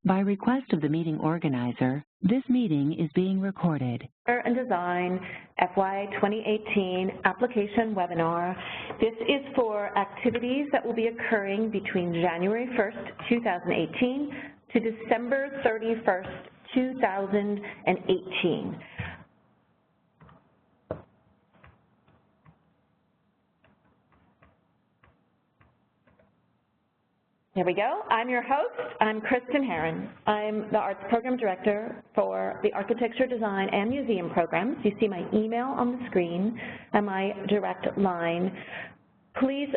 By request of the meeting organizer, this meeting is being recorded. And Design FY 2018 application webinar. This is for activities that will be occurring between January 1st, 2018 to December 31st, 2018. Here we go. I'm your host. I'm Kristen Herron. I'm the Arts Program Director for the Architecture, Design, and Museum programs. You see my email on the screen and my direct line. Please,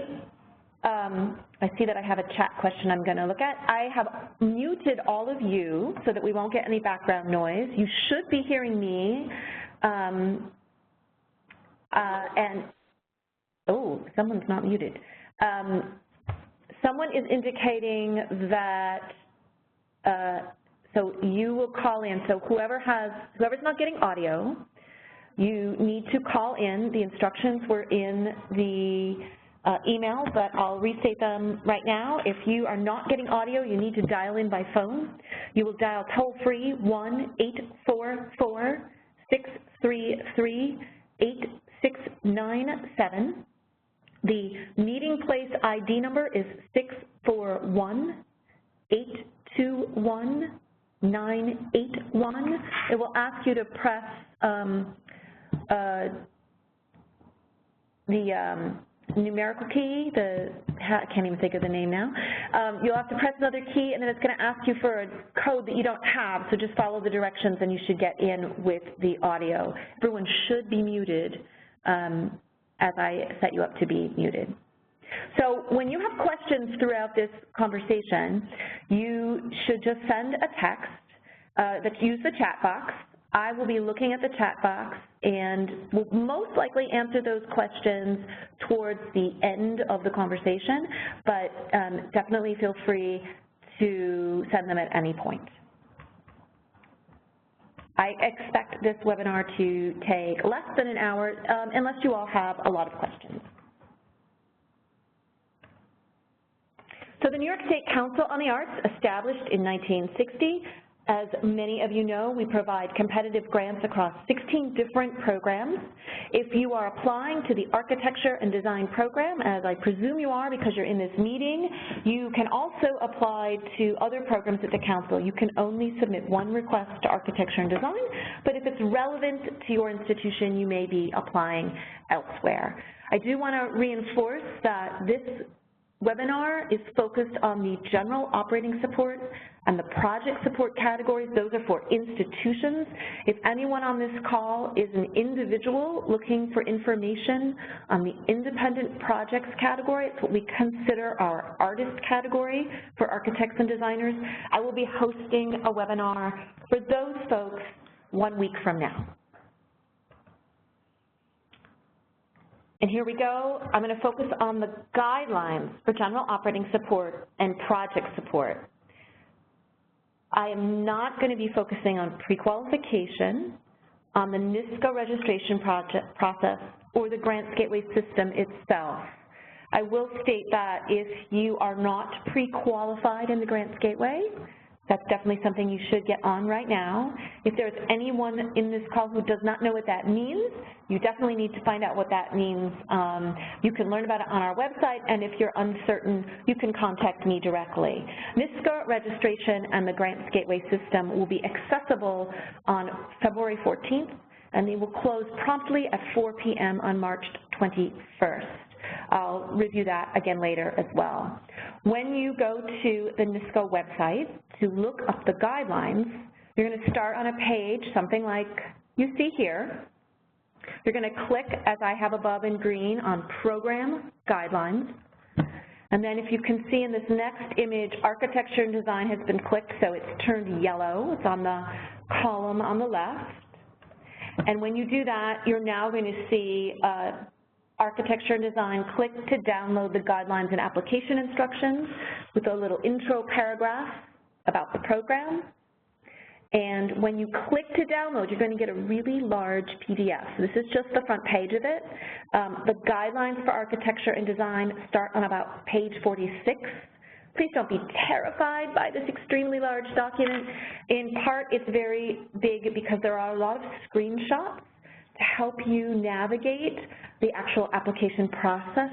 I see that I have a chat question I'm going to look at. I have muted all of you so that we won't get any background noise. You should be hearing me. Oh, someone's not muted. Someone is indicating that, so you will call in. So whoever's not getting audio, you need to call in. The instructions were in the email, but I'll restate them right now. If you are not getting audio, you need to dial in by phone. You will dial toll-free 1-844-633-8697. The meeting place ID number is 641-821-981. It will ask you to press the numerical key, I can't even think of the name now. You'll have to press another key, and then it's going to ask you for a code that you don't have, so just follow the directions and you should get in with the audio. Everyone should be muted as I set you up to be muted. So when you have questions throughout this conversation, you should just send a text that use the chat box. I will be looking at the chat box and will most likely answer those questions towards the end of the conversation, but definitely feel free to send them at any point. I expect this webinar to take less than an hour, unless you all have a lot of questions. So the New York State Council on the Arts, established in 1960, as many of you know, we provide competitive grants across 16 different programs. If you are applying to the Architecture and Design program, as I presume you are because you're in this meeting, you can also apply to other programs at the Council. You can only submit one request to Architecture and Design, but if it's relevant to your institution, you may be applying elsewhere. I do want to reinforce that this webinar is focused on the general operating support and the project support categories. Those are for institutions. If anyone on this call is an individual looking for information on the independent projects category, it's what we consider our artist category for architects and designers, I will be hosting a webinar for those folks 1 week from now. And here we go. I'm going to focus on the guidelines for general operating support and project support. I am not going to be focusing on pre-qualification, on the NISCA registration process, or the Grants Gateway system itself. I will state that if you are not pre-qualified in the Grants Gateway, that's definitely something you should get on right now. If there's anyone in this call who does not know what that means, you definitely need to find out what that means. You can learn about it on our website, and if you're uncertain, you can contact me directly. NISCA registration and the Grants Gateway system will be accessible on February 14th, and they will close promptly at 4 p.m. on March 21st. I'll review that again later as well. When you go to the NISCA website to look up the guidelines, you're going to start on a page, something like you see here. You're going to click, as I have above in green, on Program Guidelines. And then if you can see in this next image, Architecture and Design has been clicked, so it's turned yellow. It's on the column on the left. And when you do that, you're now going to see Architecture and Design. Click to download the guidelines and application instructions with a little intro paragraph about the program. And when you click to download, you're going to get a really large PDF. So this is just the front page of it. The guidelines for Architecture and Design start on about page 46. Please don't be terrified by this extremely large document. In part, it's very big because there are a lot of screenshots to help you navigate the actual application process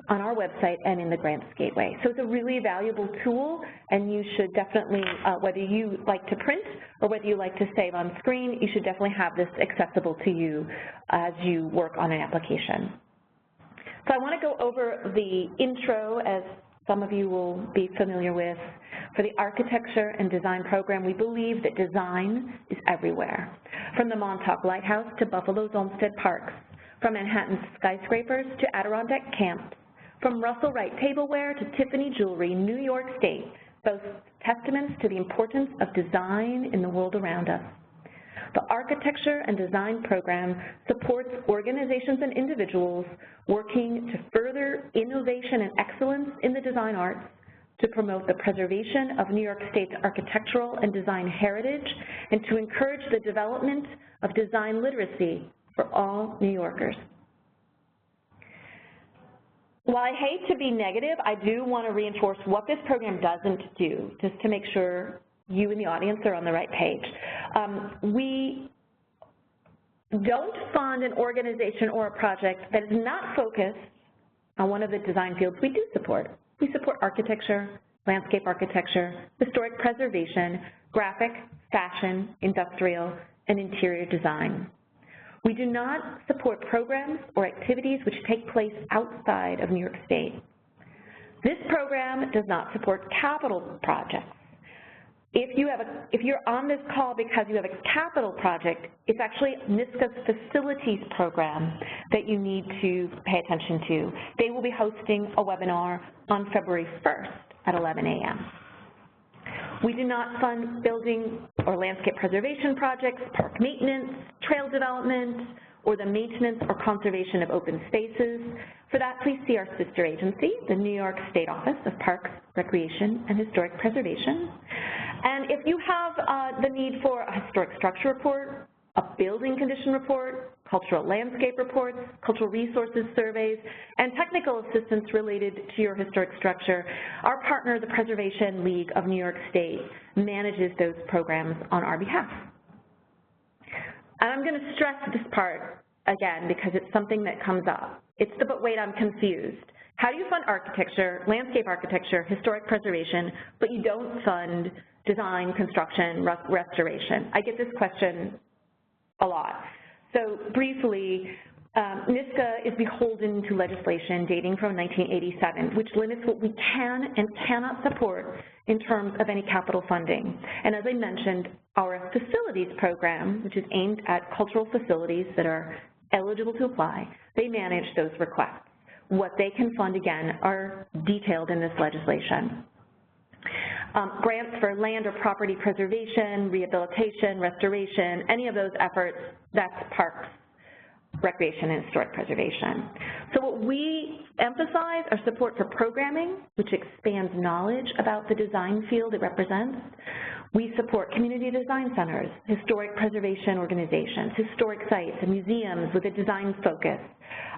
on our website and in the Grants Gateway. So it's a really valuable tool, and you should definitely, whether you like to print or whether you like to save on screen, you should definitely have this accessible to you as you work on an application. So I want to go over the intro, as some of you will be familiar with. For the Architecture and Design program, we believe that design is everywhere, from the Montauk Lighthouse to Buffalo's Olmsted Parks, from Manhattan's skyscrapers to Adirondack camps, from Russell Wright tableware to Tiffany jewelry, New York State boasts testaments to the importance of design in the world around us. The Architecture and Design program supports organizations and individuals working to further innovation and excellence in the design arts, to promote the preservation of New York State's architectural and design heritage, and to encourage the development of design literacy for all New Yorkers. While I hate to be negative, I do want to reinforce what this program doesn't do, just to make sure you in the audience are on the right page. We don't fund an organization or a project that is not focused on one of the design fields we do support. We support architecture, landscape architecture, historic preservation, graphic, fashion, industrial, and interior design. We do not support programs or activities which take place outside of New York State. This program does not support capital projects. If you're on this call because you have a capital project, it's actually NYSCA's facilities program that you need to pay attention to. They will be hosting a webinar on February 1st at 11 a.m. We do not fund building or landscape preservation projects, park maintenance, trail development, or the maintenance or conservation of open spaces. For that, please see our sister agency, the New York State Office of Parks, Recreation, and Historic Preservation. And if you have the need for a historic structure report, a building condition report, cultural landscape reports, cultural resources surveys, and technical assistance related to your historic structure, our partner, the Preservation League of New York State, manages those programs on our behalf. And I'm going to stress this part again because it's something that comes up. It's the, but wait, I'm confused. How do you fund architecture, landscape architecture, historic preservation, but you don't fund design, construction, restoration? I get this question a lot. So briefly, NYSCA is beholden to legislation dating from 1987, which limits what we can and cannot support in terms of any capital funding. And as I mentioned, our facilities program, which is aimed at cultural facilities that are eligible to apply, they manage those requests. What they can fund, again, are detailed in this legislation. Grants for land or property preservation, rehabilitation, restoration, any of those efforts, that's parks, recreation, and historic preservation. So what we emphasize are support for programming, which expands knowledge about the design field it represents. We support community design centers, historic preservation organizations, historic sites, and museums with a design focus,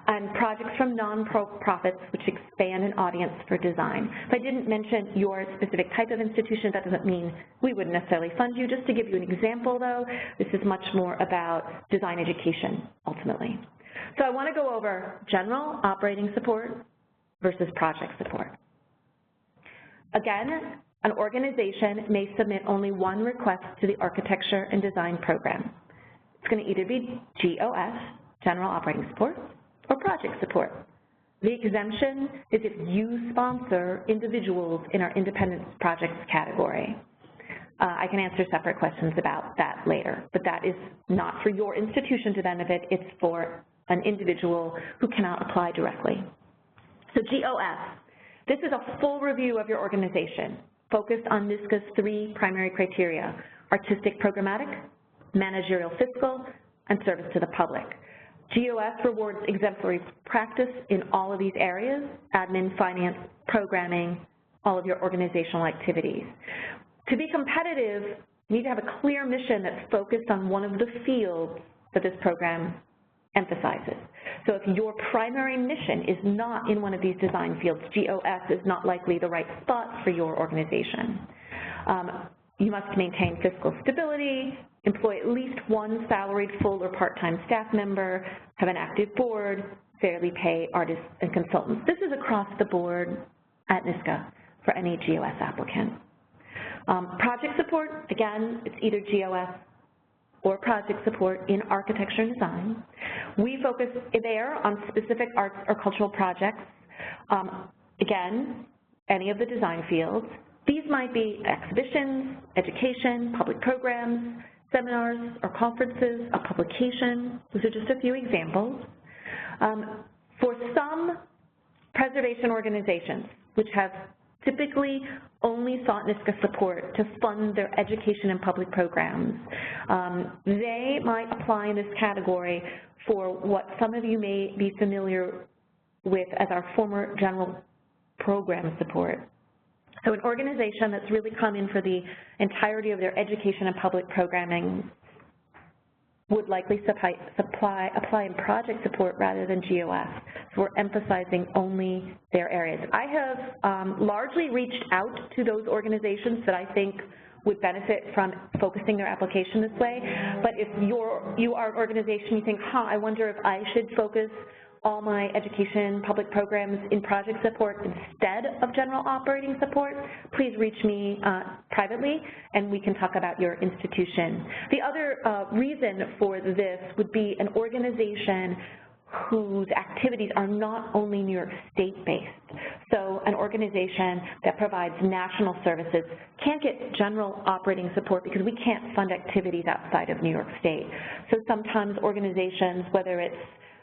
and projects from non-profits which expand an audience for design. If I didn't mention your specific type of institution, that doesn't mean we wouldn't necessarily fund you. Just to give you an example, though, this is much more about design education, ultimately. So I want to go over general operating support versus project support. Again, an organization may submit only one request to the Architecture and Design program. It's going to either be GOS, General Operating Support, or project support. The exemption is if you sponsor individuals in our independent projects category. I can answer separate questions about that later, but that is not for your institution to benefit, it's for an individual who cannot apply directly. So GOS, this is a full review of your organization, focused on NYSCA's 3 primary criteria: artistic programmatic, managerial fiscal, and service to the public. GOS rewards exemplary practice in all of these areas: admin, finance, programming, all of your organizational activities. To be competitive, you need to have a clear mission that's focused on one of the fields that this program emphasizes. So if your primary mission is not in one of these design fields, GOS is not likely the right spot for your organization. You must maintain fiscal stability, employ at least one salaried full or part-time staff member, have an active board, fairly pay artists and consultants. This is across the board at NYSCA for any GOS applicant. Project support, again, it's either GOS or project support in architecture and design. We focus there on specific arts or cultural projects. Again, any of the design fields. These might be exhibitions, education, public programs, seminars or conferences, a publication. Those are just a few examples. For some preservation organizations, which have typically only sought NYSCA support to fund their education and public programs, they might apply in this category for what some of you may be familiar with as our former general program support. So an organization that's really come in for the entirety of their education and public programming would likely apply in project support rather than GOS. So we're emphasizing only their areas. I have largely reached out to those organizations that I think would benefit from focusing their application this way. But if you are an organization, you think, I wonder if I should focus all my education public programs in project support instead of general operating support, please reach me privately and we can talk about your institution. The other reason for this would be an organization whose activities are not only New York State-based. So an organization that provides national services can't get general operating support because we can't fund activities outside of New York State. So sometimes organizations, whether it's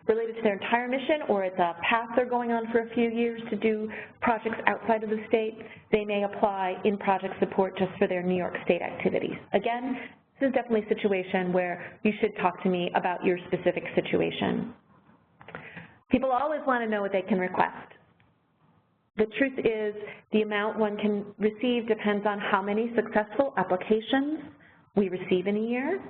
related to their entire mission or it's a path they're going on for a few years to do projects outside of the state, they may apply in project support just for their New York State activities. Again, this is definitely a situation where you should talk to me about your specific situation. People always want to know what they can request. The truth is the amount one can receive depends on how many successful applications we receive in a year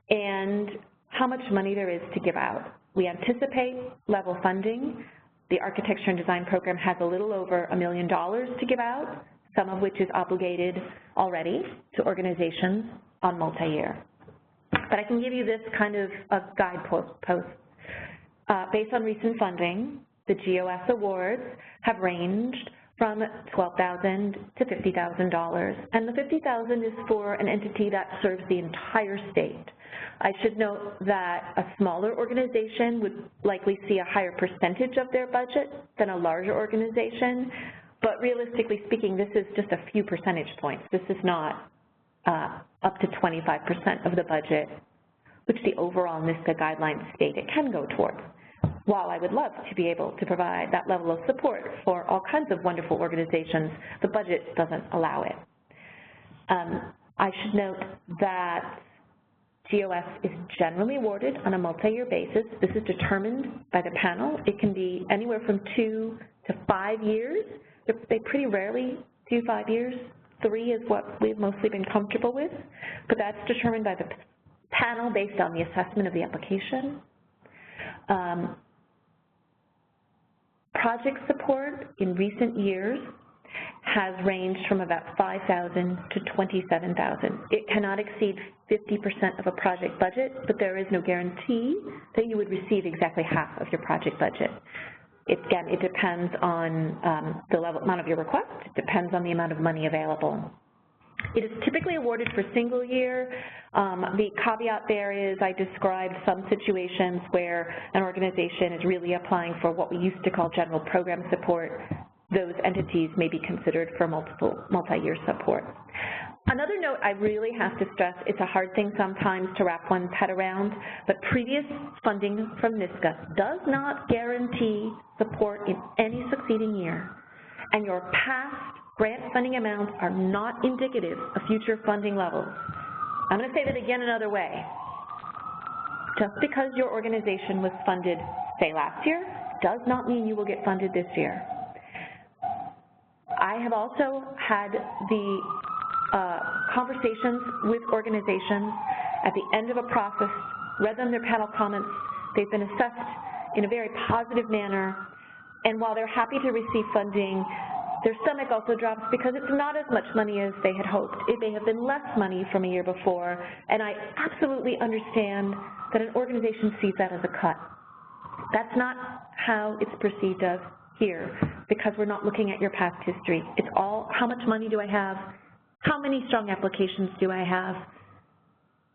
and how much money there is to give out. We anticipate level funding. The architecture and design program has a little over $1 million to give out, some of which is obligated already to organizations on multi-year. But I can give you this kind of a guidepost. Based on recent funding, the GOS awards have ranged from $12,000 to $50,000, and the $50,000 is for an entity that serves the entire state. I should note that a smaller organization would likely see a higher percentage of their budget than a larger organization, but realistically speaking, this is just a few percentage points. This is not up to 25% of the budget, which the overall NYSCA guidelines state it can go towards. While I would love to be able to provide that level of support for all kinds of wonderful organizations, the budget doesn't allow it. I should note that GOS is generally awarded on a multi-year basis. This is determined by the panel. It can be anywhere from 2 to 5 years. They pretty rarely do 5 years. 3 is what we've mostly been comfortable with, but that's determined by the panel based on the assessment of the application. Project support in recent years has ranged from about $5,000 to $27,000. It cannot exceed 50% of a project budget, but there is no guarantee that you would receive exactly half of your project budget. Again, it depends on the amount of your request. It depends on the amount of money available. It is typically awarded for single year. The caveat there is I described some situations where an organization is really applying for what we used to call general program support. Those entities may be considered for multi-year support. Another note I really have to stress, it's a hard thing sometimes to wrap one's head around, but previous funding from NYSCA does not guarantee support in any succeeding year, and your past grant funding amounts are not indicative of future funding levels. I'm going to say that again another way. Just because your organization was funded, say, last year, does not mean you will get funded this year. I have also had the conversations with organizations at the end of a process, read them their panel comments, They've been assessed in a very positive manner, and while they're happy to receive funding, their stomach also drops because it's not as much money as they had hoped. It may have been less money from a year before, and I absolutely understand that an organization sees that as a cut. That's not how it's perceived of here, because we're not looking at your past history. It's all, how much money do I have, how many strong applications do I have,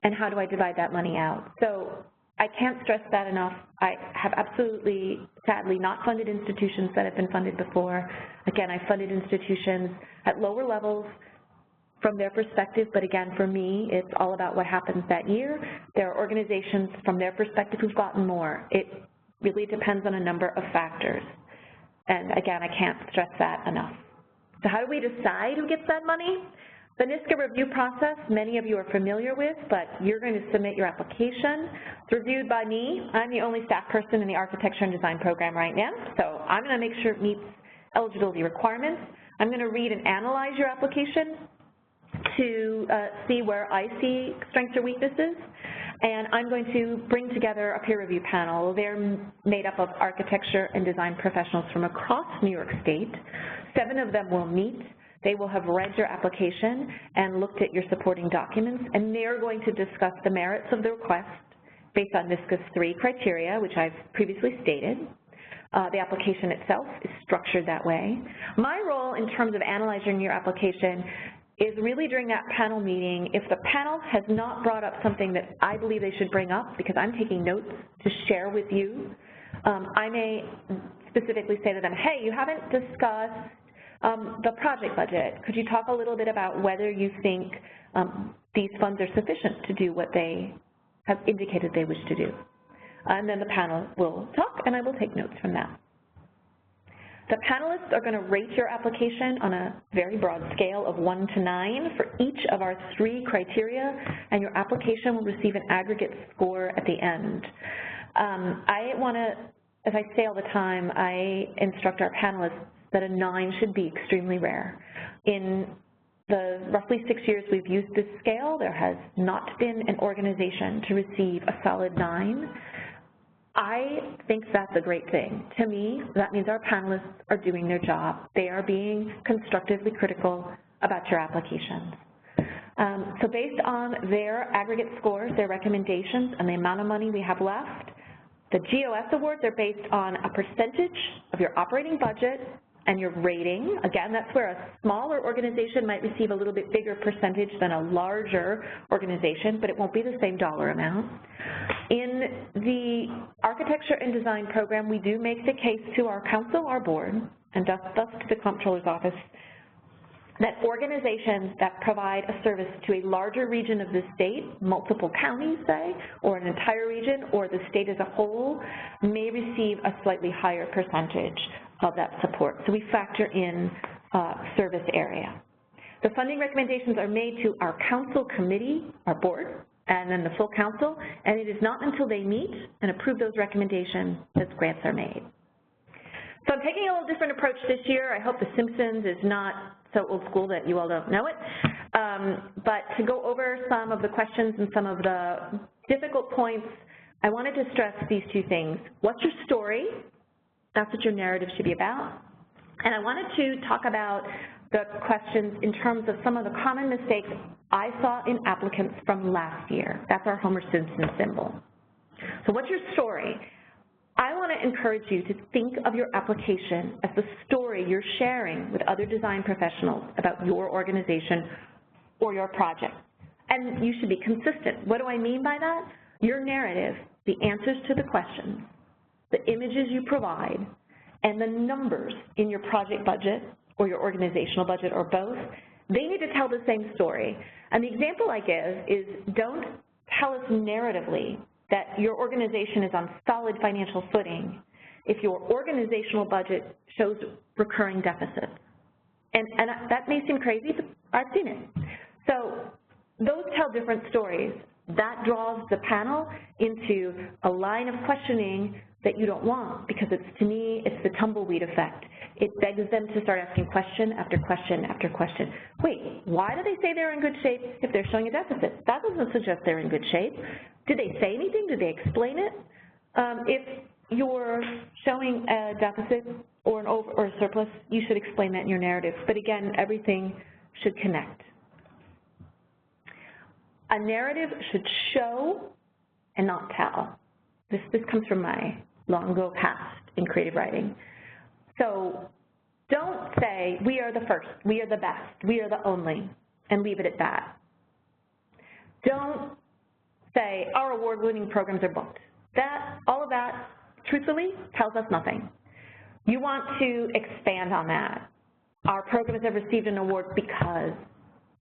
and how do I divide that money out? So I can't stress that enough. I have absolutely, sadly, not funded institutions that have been funded before. Again, I funded institutions at lower levels from their perspective, but again, for me, it's all about what happens that year. There are organizations from their perspective who've gotten more. It really depends on a number of factors. And again, I can't stress that enough. So how do we decide who gets that money? The NISCA review process, many of you are familiar with, but you're going to submit your application. It's reviewed by me. I'm the only staff person in the architecture and design program right now, so I'm going to make sure it meets eligibility requirements. I'm going to read and analyze your application to see where I see strengths or weaknesses, and I'm going to bring together a peer review panel. They're made up of architecture and design professionals from across New York State. 7 of them will meet. They will have read your application and looked at your supporting documents, and they're going to discuss the merits of the request based on NISCA's 3 criteria, which I've previously stated. The application itself is structured that way. My role in terms of analyzing your application is really during that panel meeting, if the panel has not brought up something that I believe they should bring up, because I'm taking notes to share with you, I may specifically say to them, hey, you haven't discussed the project budget. Could you talk a little bit about whether you think these funds are sufficient to do what they have indicated they wish to do? And then the panel will talk, and I will take notes from that. The panelists are going to rate your application on a very broad scale of 1 to 9 for each of our 3 criteria, and your application will receive an aggregate score at the end. I want to, as I say all the time, I instruct our panelists that a 9 should be extremely rare. In the roughly 6 years we've used this scale, there has not been an organization to receive a solid 9. I think that's a great thing. To me, that means our panelists are doing their job. They are being constructively critical about your applications. So based on their aggregate scores, their recommendations, and the amount of money we have left, the GOS awards are based on a percentage of your operating budget and your rating. Again, that's where a smaller organization might receive a little bit bigger percentage than a larger organization, but it won't be the same dollar amount. In the architecture and design program, we do make the case to our council, our board, and thus to the comptroller's office, that organizations that provide a service to a larger region of the state, multiple counties, say, or an entire region, or the state as a whole, may receive a slightly higher percentage of that support. So we factor in service area. The funding recommendations are made to our council committee, our board, and then the full council, and it is not until they meet and approve those recommendations that grants are made. So I'm taking a little different approach this year. I hope The Simpsons is not so old school that you all don't know it. But to go over some of the questions and some of the difficult points, I wanted to stress these 2 things. What's your story? That's what your narrative should be about. And I wanted to talk about the questions in terms of some of the common mistakes I saw in applicants from last year. That's our Homer Simpson symbol. So what's your story? I want to encourage you to think of your application as the story you're sharing with other design professionals about your organization or your project. And you should be consistent. What do I mean by that? Your narrative, the answers to the questions, the images you provide, and the numbers in your project budget or your organizational budget or both, they need to tell the same story. And the example I give is, don't tell us narratively that your organization is on solid financial footing if your organizational budget shows recurring deficits. And that may seem crazy, but I've seen it. So those tell different stories. That draws the panel into a line of questioning that you don't want, because it's, to me, it's the tumbleweed effect. It begs them to start asking question after question after question. Wait, why do they say they're in good shape if they're showing a deficit? That doesn't suggest they're in good shape. Did they say anything? Did they explain it? If you're showing a deficit or a surplus, you should explain that in your narrative. But again, everything should connect. A narrative should show and not tell. This comes from my long ago past in creative writing. So don't say, we are the first, we are the best, we are the only, and leave it at that. Don't say, our award-winning programs are booked. All of that, truthfully, tells us nothing. You want to expand on that. Our programs have received an award because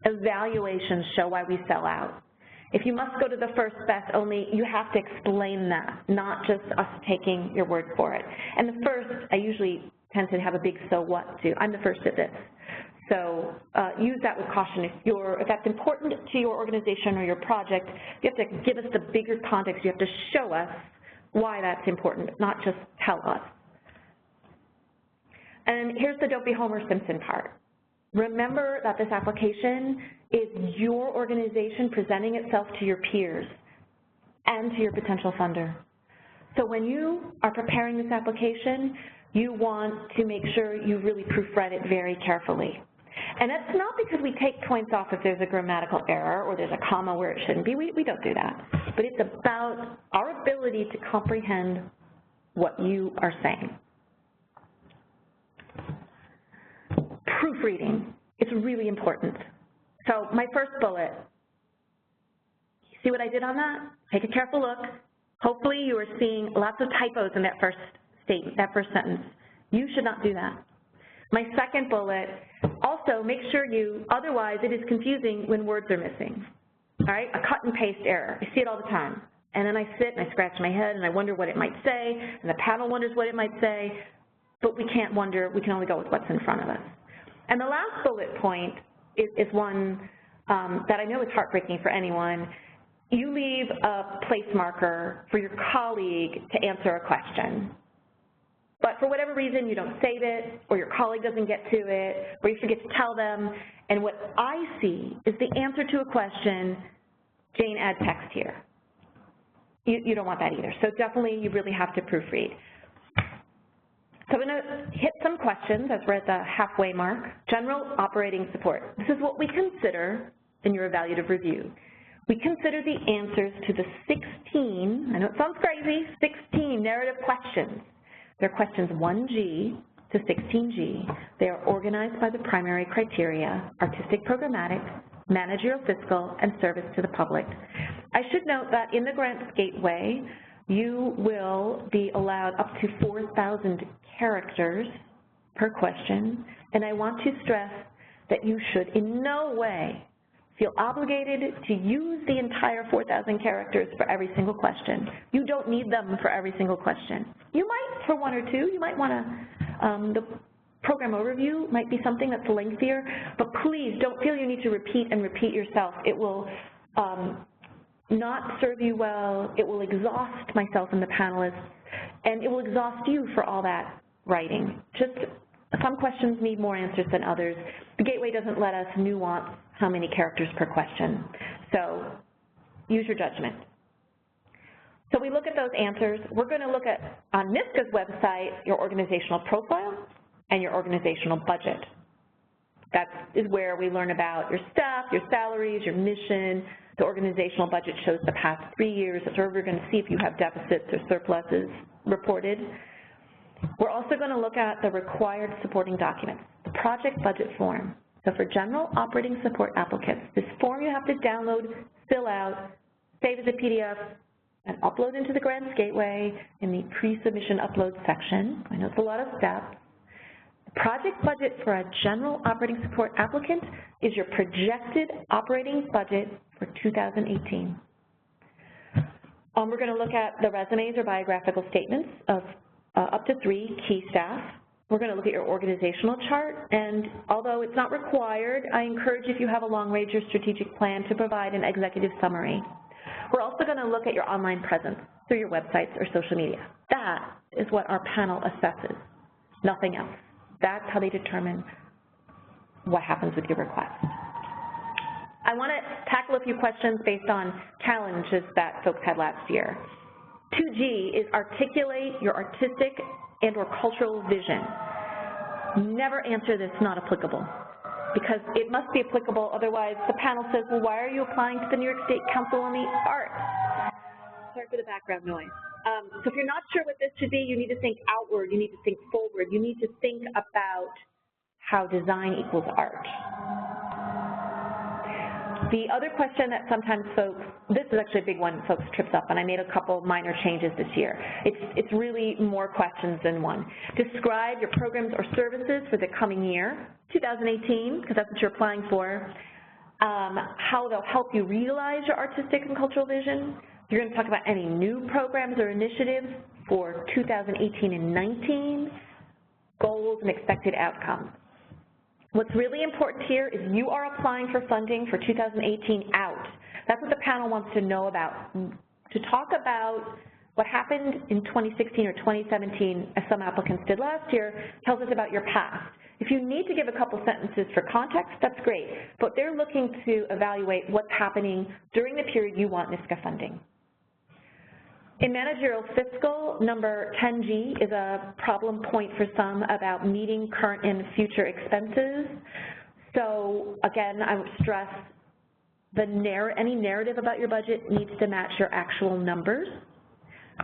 evaluations show why we sell out. If you must go to the first, best, only, you have to explain that, not just us taking your word for it. And the first, I usually tend to have a big so what too. I'm the first at this. So use that with caution. If that's important to your organization or your project, you have to give us the bigger context. You have to show us why that's important, not just tell us. And here's the don't be Homer Simpson part. Remember that this application is your organization presenting itself to your peers and to your potential funder. So when you are preparing this application, you want to make sure you really proofread it very carefully. And that's not because we take points off if there's a grammatical error or there's a comma where it shouldn't be. We don't do that. But it's about our ability to comprehend what you are saying. Proofreading, it's really important. So my first bullet, see what I did on that? Take a careful look. Hopefully you are seeing lots of typos in that first statement, that first sentence. You should not do that. My second bullet, also make sure otherwise it is confusing when words are missing. All right, a cut and paste error. I see it all the time. And then I sit and I scratch my head and I wonder what it might say, and the panel wonders what it might say, but we can't wonder, we can only go with what's in front of us. And the last bullet point is one that I know is heartbreaking for anyone. You leave a place marker for your colleague to answer a question. But for whatever reason, you don't save it, or your colleague doesn't get to it, or you forget to tell them. And what I see is the answer to a question, Jane, add text here. You don't want that either. So definitely you really have to proofread. So I'm going to hit some questions as we're at the halfway mark. General operating support. This is what we consider in your evaluative review. We consider the answers to the 16, I know it sounds crazy, 16 narrative questions. They're questions 1G to 16G. They are organized by the primary criteria: artistic programmatic, managerial fiscal, and service to the public. I should note that in the Grants Gateway, you will be allowed up to 4,000 characters per question, and I want to stress that you should in no way feel obligated to use the entire 4,000 characters for every single question. You don't need them for every single question. You might for one or two. You might want to, the program overview might be something that's lengthier, but please don't feel you need to repeat and repeat yourself. It will not serve you well. It will exhaust myself and the panelists, and it will exhaust you for all that writing. Just some questions need more answers than others. The Gateway doesn't let us nuance how many characters per question, so use your judgment. So we look at those answers. We're going to look at, on NISCA's website, your organizational profile and your organizational budget. That is where we learn about your staff, your salaries, your mission. The organizational budget shows the past 3 years. That's where we're going to see if you have deficits or surpluses reported. We're also going to look at the required supporting documents, the project budget form. So for general operating support applicants, this form you have to download, fill out, save as a PDF, and upload into the Grants Gateway in the pre-submission upload section. I know it's a lot of steps. The project budget for a general operating support applicant is your projected operating budget for 2018. We're going to look at the resumes or biographical statements of up to 3 key staff. We're going to look at your organizational chart, and although it's not required, I encourage, if you have a long-range or strategic plan, to provide an executive summary. We're also going to look at your online presence through your websites or social media. That is what our panel assesses, nothing else. That's how they determine what happens with your request. I want to tackle a few questions based on challenges that folks had last year. 2G is articulate your artistic and or cultural vision. Never answer this not applicable, because it must be applicable, otherwise the panel says, well, why are you applying to the New York State Council on the Arts? Sorry for the background noise. So if you're not sure what this should be, you need to think outward, you need to think forward, you need to think about how design equals art. The other question that sometimes folks, this is actually a big one folks trips up, and I made a couple minor changes this year. It's really more questions than one. Describe your programs or services for the coming year, 2018, because that's what you're applying for. How they'll help you realize your artistic and cultural vision. You're going to talk about any new programs or initiatives for 2018 and 19, goals and expected outcomes. What's really important here is you are applying for funding for 2018 out. That's what the panel wants to know about. To talk about what happened in 2016 or 2017, as some applicants did last year, tells us about your past. If you need to give a couple sentences for context, that's great, but they're looking to evaluate what's happening during the period you want NYSCA funding. In managerial fiscal, number 10G is a problem point for some about meeting current and future expenses. So again, I would stress any narrative about your budget needs to match your actual numbers.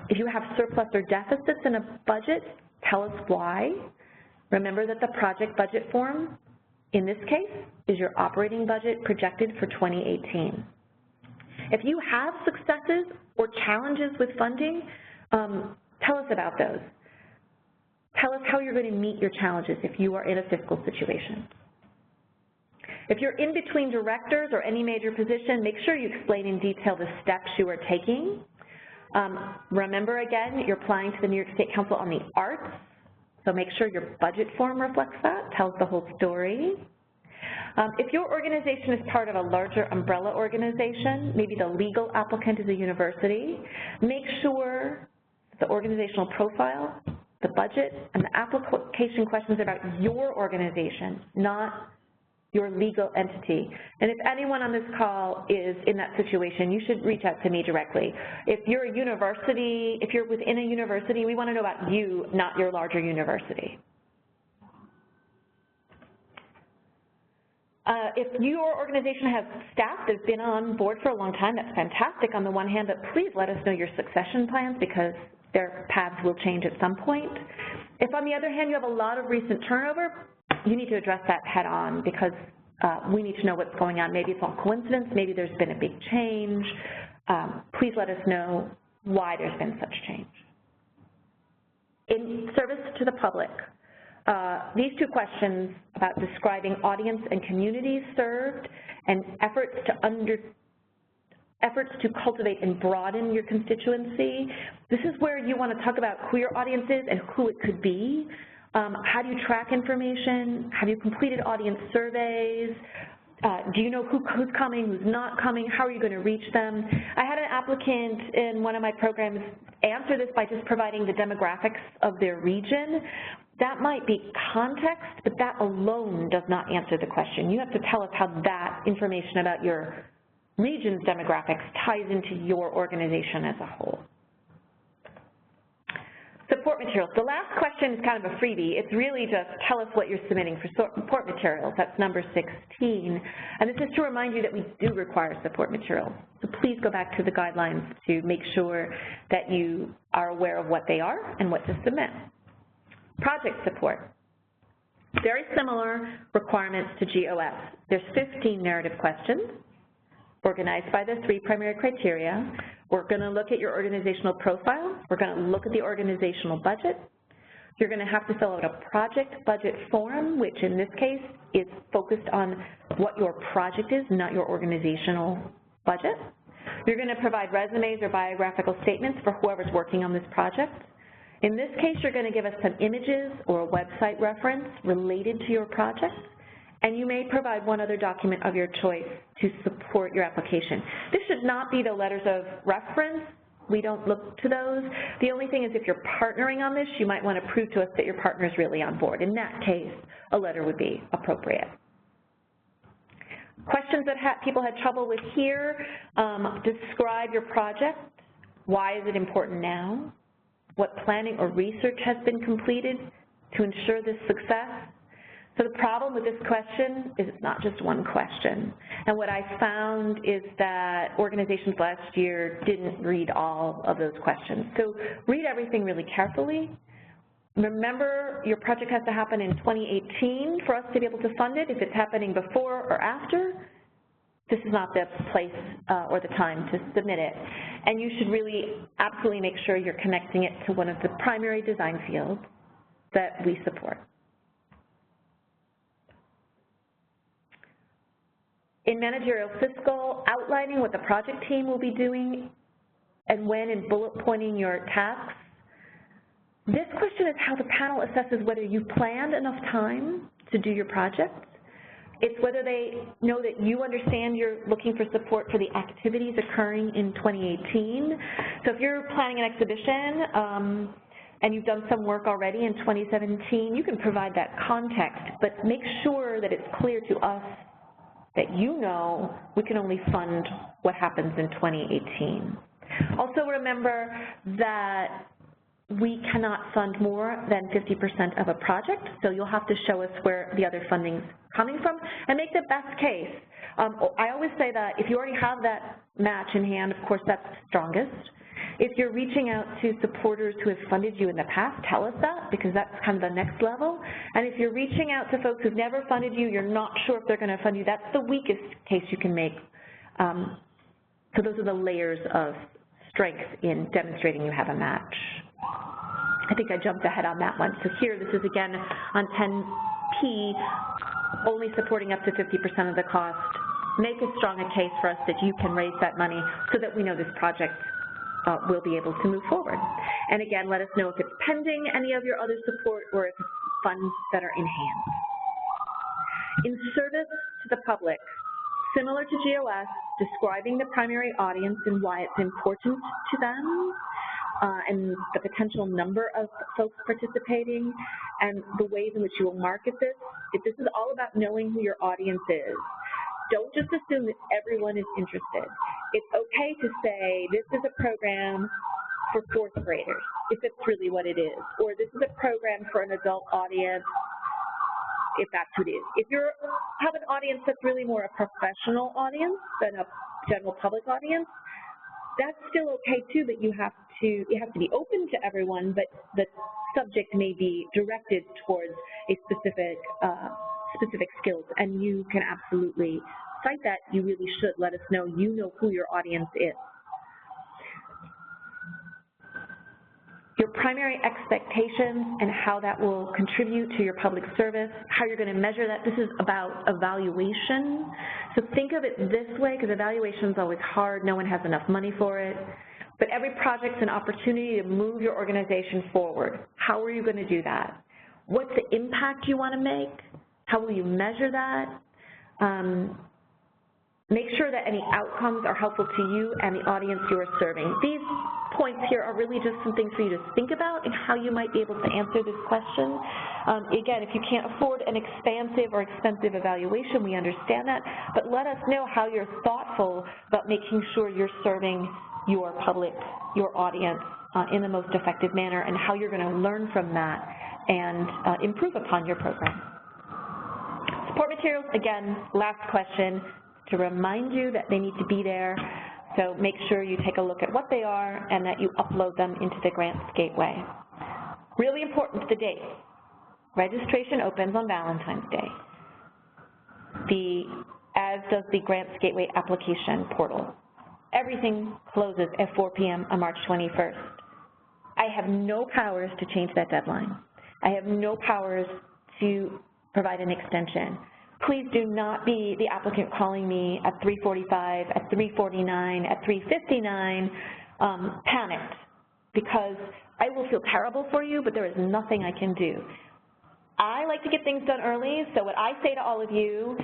If you have surplus or deficits in a budget, tell us why. Remember that the project budget form, in this case, is your operating budget projected for 2018. If you have successes or challenges with funding, tell us about those. Tell us how you're going to meet your challenges if you are in a fiscal situation. If you're in between directors or any major position, make sure you explain in detail the steps you are taking. Remember, again, you're applying to the New York State Council on the Arts, so make sure your budget form reflects that, tells the whole story. If your organization is part of a larger umbrella organization, maybe the legal applicant is a university, make sure the organizational profile, the budget, and the application questions about your organization, not your legal entity. And if anyone on this call is in that situation, you should reach out to me directly. If you're a university, if you're within a university, we want to know about you, not your larger university. If your organization has staff that's been on board for a long time, that's fantastic on the one hand, but please let us know your succession plans because their paths will change at some point. If on the other hand you have a lot of recent turnover, you need to address that head on because we need to know what's going on. Maybe it's all coincidence, maybe there's been a big change. Please let us know why there's been such change. In service to the public, these two questions about describing audience and communities served and efforts to cultivate and broaden your constituency, this is where you want to talk about who your audience is and who it could be. How do you track information? Have you completed audience surveys? Do you know who's coming, who's not coming? How are you going to reach them? I had an applicant in one of my programs answer this by just providing the demographics of their region. That might be context, but that alone does not answer the question. You have to tell us how that information about your region's demographics ties into your organization as a whole. Support materials. The last question is kind of a freebie. It's really just tell us what you're submitting for support materials. That's number 16. And this is to remind you that we do require support materials. So please go back to the guidelines to make sure that you are aware of what they are and what to submit. Project support. Very similar requirements to GOS. There's 15 narrative questions organized by the 3 primary criteria. We're going to look at your organizational profile. We're going to look at the organizational budget. You're going to have to fill out a project budget form, which in this case is focused on what your project is, not your organizational budget. You're going to provide resumes or biographical statements for whoever's working on this project. In this case, you're going to give us some images or a website reference related to your project, and you may provide one other document of your choice to support your application. This should not be the letters of reference. We don't look to those. The only thing is if you're partnering on this, you might want to prove to us that your partner is really on board. In that case, a letter would be appropriate. Questions that people had trouble with here, describe your project. Why is it important now? What planning or research has been completed to ensure this success? So the problem with this question is it's not just one question. And what I found is that organizations last year didn't read all of those questions. So read everything really carefully. Remember, your project has to happen in 2018 for us to be able to fund it. If it's happening before or after, this is not the place or the time to submit it. And you should really absolutely make sure you're connecting it to one of the primary design fields that we support. In managerial fiscal, outlining what the project team will be doing and when, and bullet pointing your tasks. This question is how the panel assesses whether you planned enough time to do your project. It's whether they know that you understand you're looking for support for the activities occurring in 2018. So if you're planning an exhibition and you've done some work already in 2017, you can provide that context, but make sure that it's clear to us that you know we can only fund what happens in 2018. Also remember that we cannot fund more than 50% of a project, so you'll have to show us where the other funding's coming from and make the best case. I always say that if you already have that match in hand, of course that's strongest. If you're reaching out to supporters who have funded you in the past, tell us that, because that's kind of the next level. And if you're reaching out to folks who've never funded you, you're not sure if they're going to fund you, that's the weakest case you can make. So those are the layers of strength in demonstrating you have a match. I think I jumped ahead on that one. So here, this is again on 10P, only supporting up to 50% of the cost. Make as strong a case for us that you can raise that money so that we know this project will be able to move forward. And again, let us know if it's pending any of your other support or if it's funds that are in hand. In service to the public, similar to GOS, describing the primary audience and why it's important to them, and the potential number of folks participating, and the ways in which you will market this. This is all about knowing who your audience is. Don't just assume that everyone is interested. It's okay to say this is a program for fourth graders, if it's really what it is, or this is a program for an adult audience, if that's what it is. If you have an audience that's really more a professional audience than a general public audience, that's still okay too, that you have to be open to everyone, but the subject may be directed towards a specific skills, and you can absolutely cite that. You really should let us know you know who your audience is. Your primary expectations and how that will contribute to your public service, how you're going to measure that. This is about evaluation. So think of it this way, because evaluation is always hard. No one has enough money for it. But every project's an opportunity to move your organization forward. How are you going to do that? What's the impact you want to make? How will you measure that? Make sure that any outcomes are helpful to you and the audience you are serving. These points here are really just some things for you to think about and how you might be able to answer this question. Again, if you can't afford an expansive or expensive evaluation, we understand that, but let us know how you're thoughtful about making sure you're serving your public, your audience in the most effective manner, and how you're going to learn from that and improve upon your program. Support materials, again, last question, to remind you that they need to be there. So make sure you take a look at what they are and that you upload them into the Grants Gateway. Really important, the date. Registration opens on Valentine's Day, as does the Grants Gateway application portal. Everything closes at 4 p.m. on March 21st. I have no powers to change that deadline. I have no powers to provide an extension. Please do not be the applicant calling me at 3:45, at 3:49, at 3:59, panicked, because I will feel terrible for you, but there is nothing I can do. I like to get things done early, so what I say to all of you,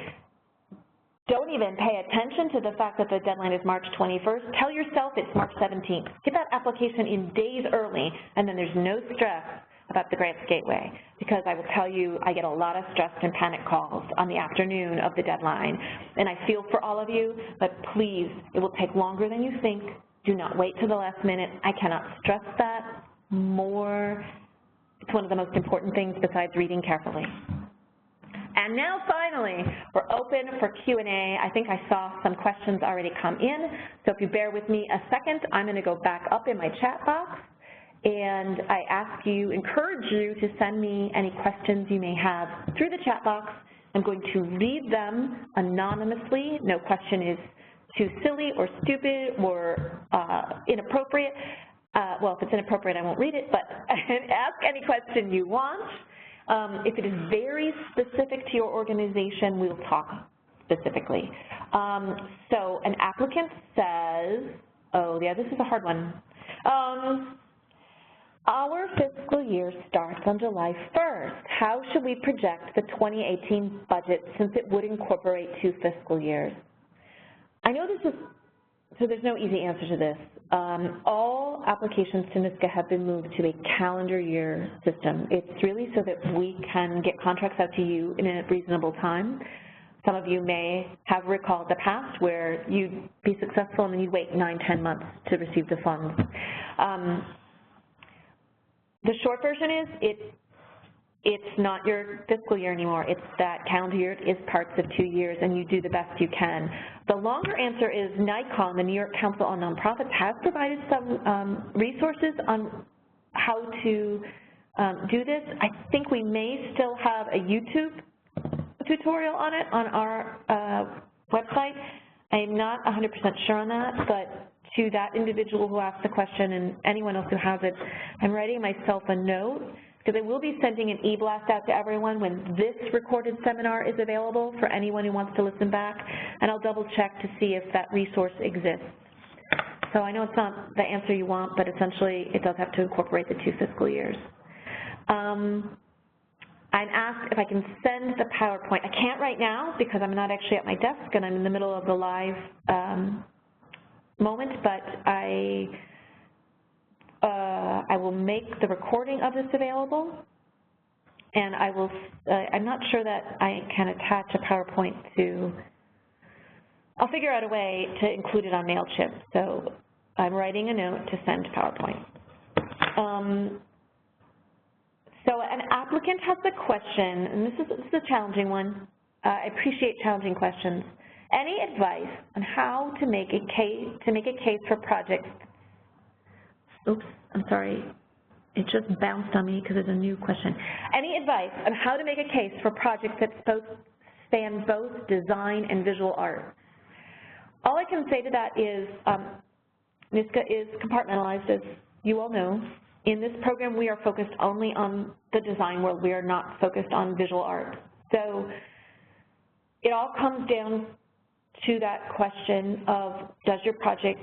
don't even pay attention to the fact that the deadline is March 21st. Tell yourself it's March 17th. Get that application in days early, and then there's no stress about the Grants Gateway, because I will tell you I get a lot of stressed and panic calls on the afternoon of the deadline, and I feel for all of you, but please, it will take longer than you think Do not wait till the last minute. I cannot stress that more. It's one of the most important things besides reading carefully. And now finally, we're open for Q&A. I think I saw some questions already come in, so if you bear with me a second, I'm going to go back up in my chat box, and I encourage you to send me any questions you may have through the chat box. I'm going to read them anonymously. No question is too silly or stupid or inappropriate. Well, if it's inappropriate, I won't read it, but ask any question you want. If it is very specific to your organization, we'll talk specifically. So an applicant says, oh yeah, this is a hard one. Our fiscal year starts on July 1st. How should we project the 2018 budget since it would incorporate 2 fiscal years? I know this is, so there's no easy answer to this. All applications to NISCA have been moved to a calendar year system. It's really so that we can get contracts out to you in a reasonable time. Some of you may have recalled the past where you'd be successful and then you'd wait 9-10 months to receive the funds. The short version is it's not your fiscal year anymore. It's that calendar year is parts of 2 years, and you do the best you can. The longer answer is NICON, the New York Council on Nonprofits, has provided some resources on how to do this. I think we may still have a YouTube tutorial on it on our website. I'm not 100% sure on that, but to that individual who asked the question and anyone else who has it, I'm writing myself a note, because I will be sending an e-blast out to everyone when this recorded seminar is available for anyone who wants to listen back, and I'll double check to see if that resource exists. So I know it's not the answer you want, but essentially it does have to incorporate the 2 fiscal years. I'm asked if I can send the PowerPoint. I can't right now because I'm not actually at my desk and I'm in the middle of the live moment, but I will make the recording of this available, and I will, I'm not sure that I can attach a PowerPoint to, I'll figure out a way to include it on MailChimp, so I'm writing a note to send PowerPoint. So an applicant has a question, and this is a challenging one. I appreciate challenging questions. Any advice on how to make a case for projects? Oops, I'm sorry. It just bounced on me because it's a new question. Any advice on how to make a case for projects that span both design and visual art? All I can say to that is NISCA is compartmentalized, as you all know. In this program, we are focused only on the design world. We are not focused on visual art. So it all comes down to that question of, does your project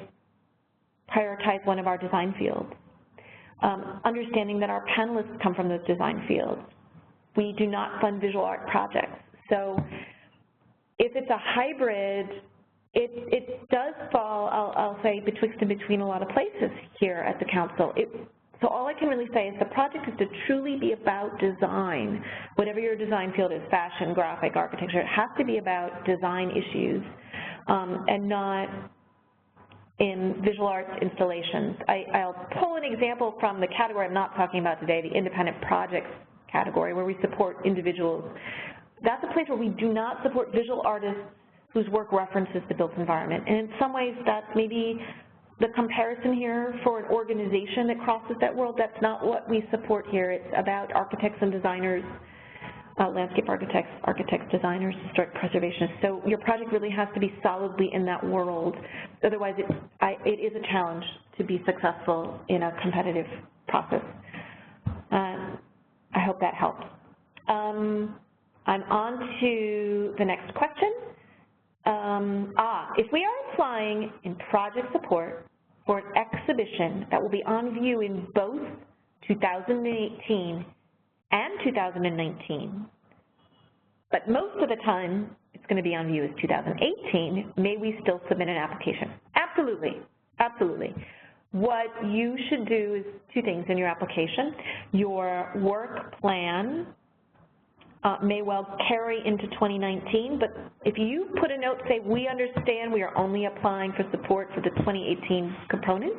prioritize one of our design fields? Understanding that our panelists come from those design fields. We do not fund visual art projects. So if it's a hybrid, it does fall, I'll say, betwixt and between a lot of places here at the council. So all I can really say is the project is to truly be about design. Whatever your design field is, fashion, graphic, architecture, it has to be about design issues and not in visual arts installations. I'll pull an example from the category I'm not talking about today, the independent projects category, where we support individuals. That's a place where we do not support visual artists whose work references the built environment. And in some ways, that's maybe the comparison here for an organization that crosses that world. That's not what we support here. It's about architects and designers, landscape architects, designers, historic preservationists. So your project really has to be solidly in that world. Otherwise, it is a challenge to be successful in a competitive process. I hope that helps. I'm on to the next question. If we are applying in project support for an exhibition that will be on view in both 2018 and 2019, but most of the time it's going to be on view as 2018, may we still submit an application? Absolutely, absolutely. What you should do is 2 things in your application. Your work plan may well carry into 2019, but if you put a note, say, we understand we are only applying for support for the 2018 component,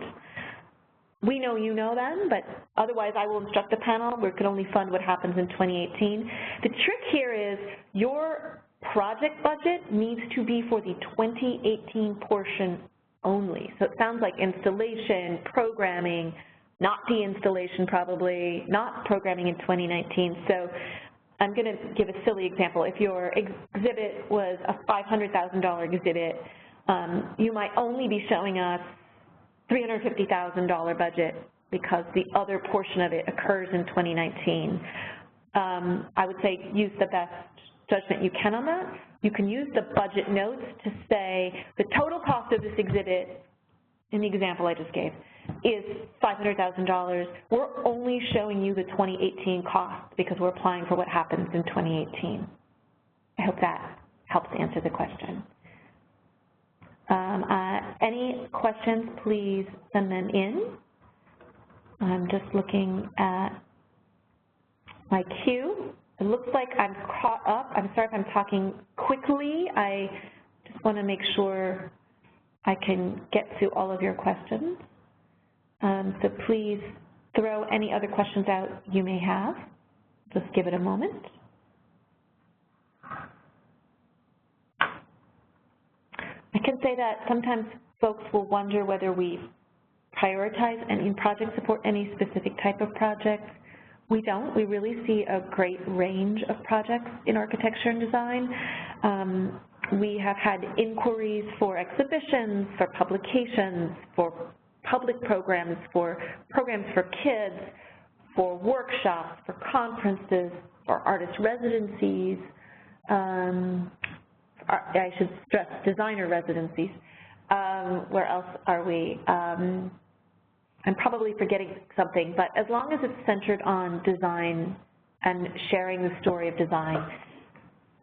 we know you know then, but otherwise I will instruct the panel, we can only fund what happens in 2018. The trick here is your project budget needs to be for the 2018 portion only. So it sounds like installation, programming, not de-installation probably, not programming in 2019. So I'm going to give a silly example. If your exhibit was a $500,000 exhibit, you might only be showing us $350,000 budget because the other portion of it occurs in 2019. I would say use the best judgment you can on that. You can use the budget notes to say the total cost of this exhibit, in the example I just gave, is $500,000. We're only showing you the 2018 cost because we're applying for what happens in 2018. I hope that helps answer the question. Any questions, please send them in. I'm just looking at my queue. It looks like I'm caught up. I'm sorry if I'm talking quickly. I just want to make sure I can get to all of your questions. So please throw any other questions out you may have. Just give it a moment. I can say that sometimes folks will wonder whether we prioritize and in project support any specific type of project. We don't. We really see a great range of projects in architecture and design. We have had inquiries for exhibitions, for publications, for public programs for kids, for workshops, for conferences, for artist residencies, I should stress designer residencies. Where else are we? I'm probably forgetting something, but as long as it's centered on design and sharing the story of design,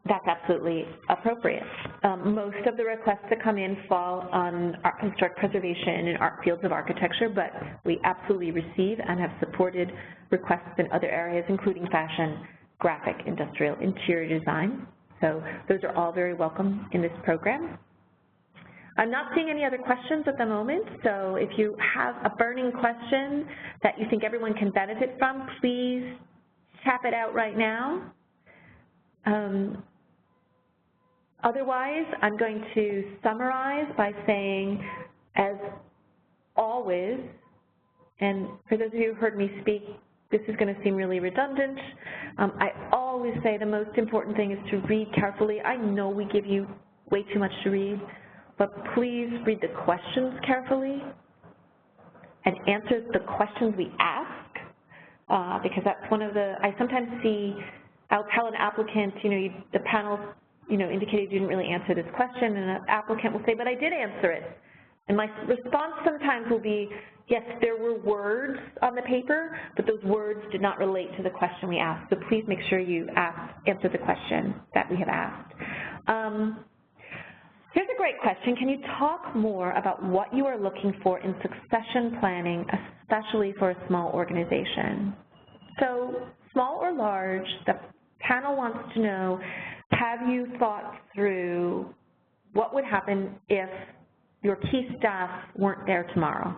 that's absolutely appropriate. Most of the requests that come in fall on historic preservation and art fields of architecture, but we absolutely receive and have supported requests in other areas, including fashion, graphic, industrial, interior design. So those are all very welcome in this program. I'm not seeing any other questions at the moment, so if you have a burning question that you think everyone can benefit from, please tap it out right now. Otherwise, I'm going to summarize by saying, as always, and for those of you who heard me speak, this is going to seem really redundant. I always say the most important thing is to read carefully. I know we give you way too much to read, but please read the questions carefully and answer the questions we ask, because that's one of the, I sometimes see, I'll tell an applicant, the panel, indicated you didn't really answer this question, and an applicant will say, but I did answer it. And my response sometimes will be, yes, there were words on the paper, but those words did not relate to the question we asked. So please make sure you answer the question that we have asked. Here's a great question. Can you talk more about what you are looking for in succession planning, especially for a small organization? So small or large, the panel wants to know, have you thought through what would happen if your key staff weren't there tomorrow,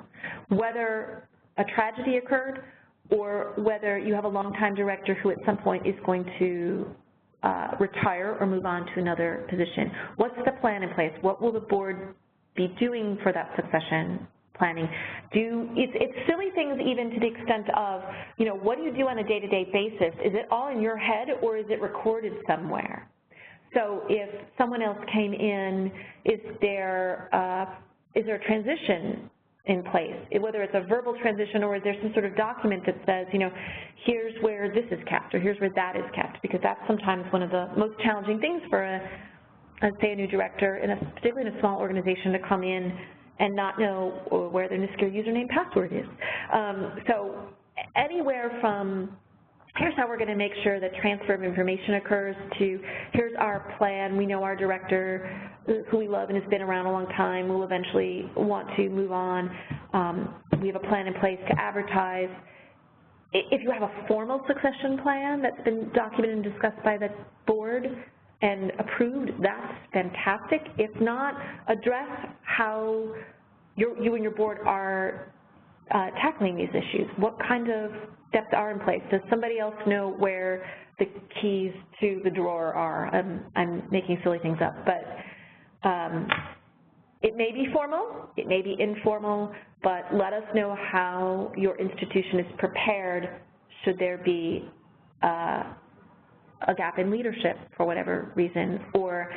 whether a tragedy occurred or whether you have a longtime director who at some point is going to retire or move on to another position? What's the plan in place? What will the board be doing for that succession planning? It's silly things even to the extent of, what do you do on a day-to-day basis? Is it all in your head or is it recorded somewhere? So if someone else came in, is there a transition in place, whether it's a verbal transition or is there some sort of document that says, here's where this is kept or here's where that is kept, because that's sometimes one of the most challenging things for say a new director, particularly in a small organization, to come in and not know where their NISCO username password is. So anywhere from here's how we're going to make sure that transfer of information occurs to here's our plan. We know our director, who we love and has been around a long time, will eventually want to move on. We have a plan in place to advertise. if you have a formal succession plan that's been documented and discussed by the board and approved, that's fantastic. If not, address how you and your board are tackling these issues. What kind of steps are in place? Does somebody else know where the keys to the drawer are? I'm making silly things up, but it may be formal, it may be informal, but let us know how your institution is prepared should there be a gap in leadership for whatever reason, or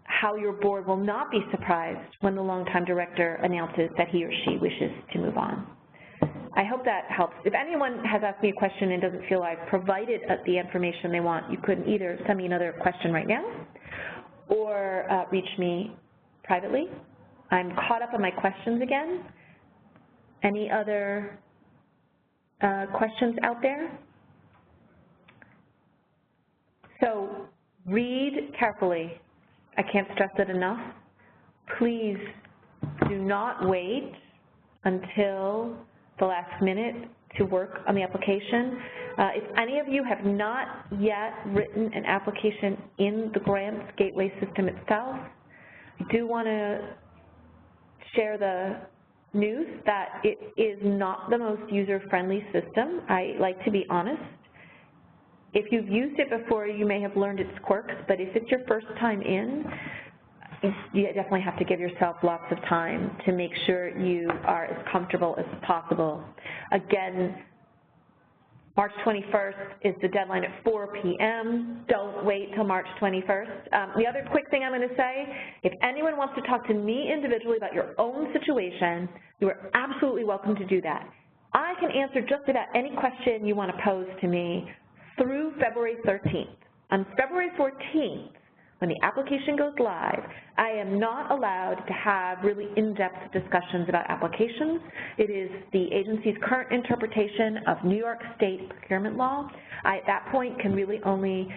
how your board will not be surprised when the longtime director announces that he or she wishes to move on. I hope that helps. If anyone has asked me a question and doesn't feel I've provided the information they want, you could either send me another question right now or reach me privately. I'm caught up on my questions again. Any other questions out there? So read carefully. I can't stress it enough. Please do not wait until the last minute to work on the application. If any of you have not yet written an application in the grants gateway system itself, I do want to share the news that it is not the most user-friendly system. I like to be honest. If you've used it before, you may have learned its quirks, but if it's your first time in, you definitely have to give yourself lots of time to make sure you are as comfortable as possible. Again, March 21st is the deadline at 4 p.m. Don't wait till March 21st. The other quick thing I'm going to say, if anyone wants to talk to me individually about your own situation, you are absolutely welcome to do that. I can answer just about any question you want to pose to me through February 13th. On February 14th, when the application goes live, I am not allowed to have really in-depth discussions about applications. It is the agency's current interpretation of New York State procurement law. I, at that point, can really only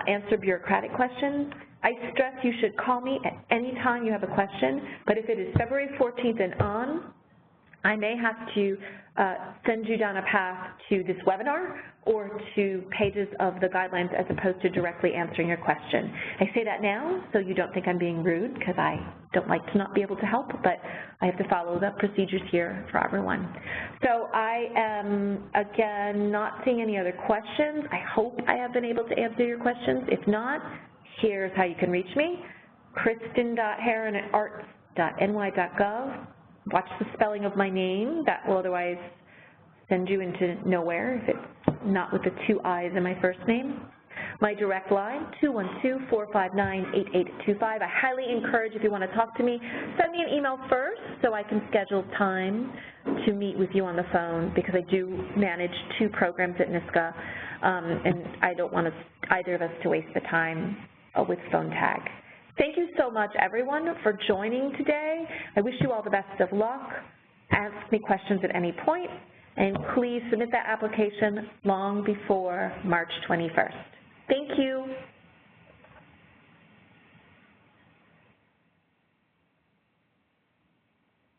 answer bureaucratic questions. I stress you should call me at any time you have a question, but if it is February 14th and on, I may have to send you down a path to this webinar or to pages of the guidelines as opposed to directly answering your question. I say that now so you don't think I'm being rude, because I don't like to not be able to help, but I have to follow the procedures here for everyone. So I am, again, not seeing any other questions. I hope I have been able to answer your questions. If not, here's how you can reach me, kristen.heron@arts.ny.gov. Watch the spelling of my name. That will otherwise send you into nowhere if it's not with the 2 I's in my first name. My direct line, 212-459-8825. I highly encourage, if you want to talk to me, send me an email first so I can schedule time to meet with you on the phone, because I do manage 2 programs at NYSCA, and I don't want either of us to waste the time with phone tag. Thank you so much, everyone, for joining today. I wish you all the best of luck. Ask me questions at any point, and please submit that application long before March 21st. Thank you.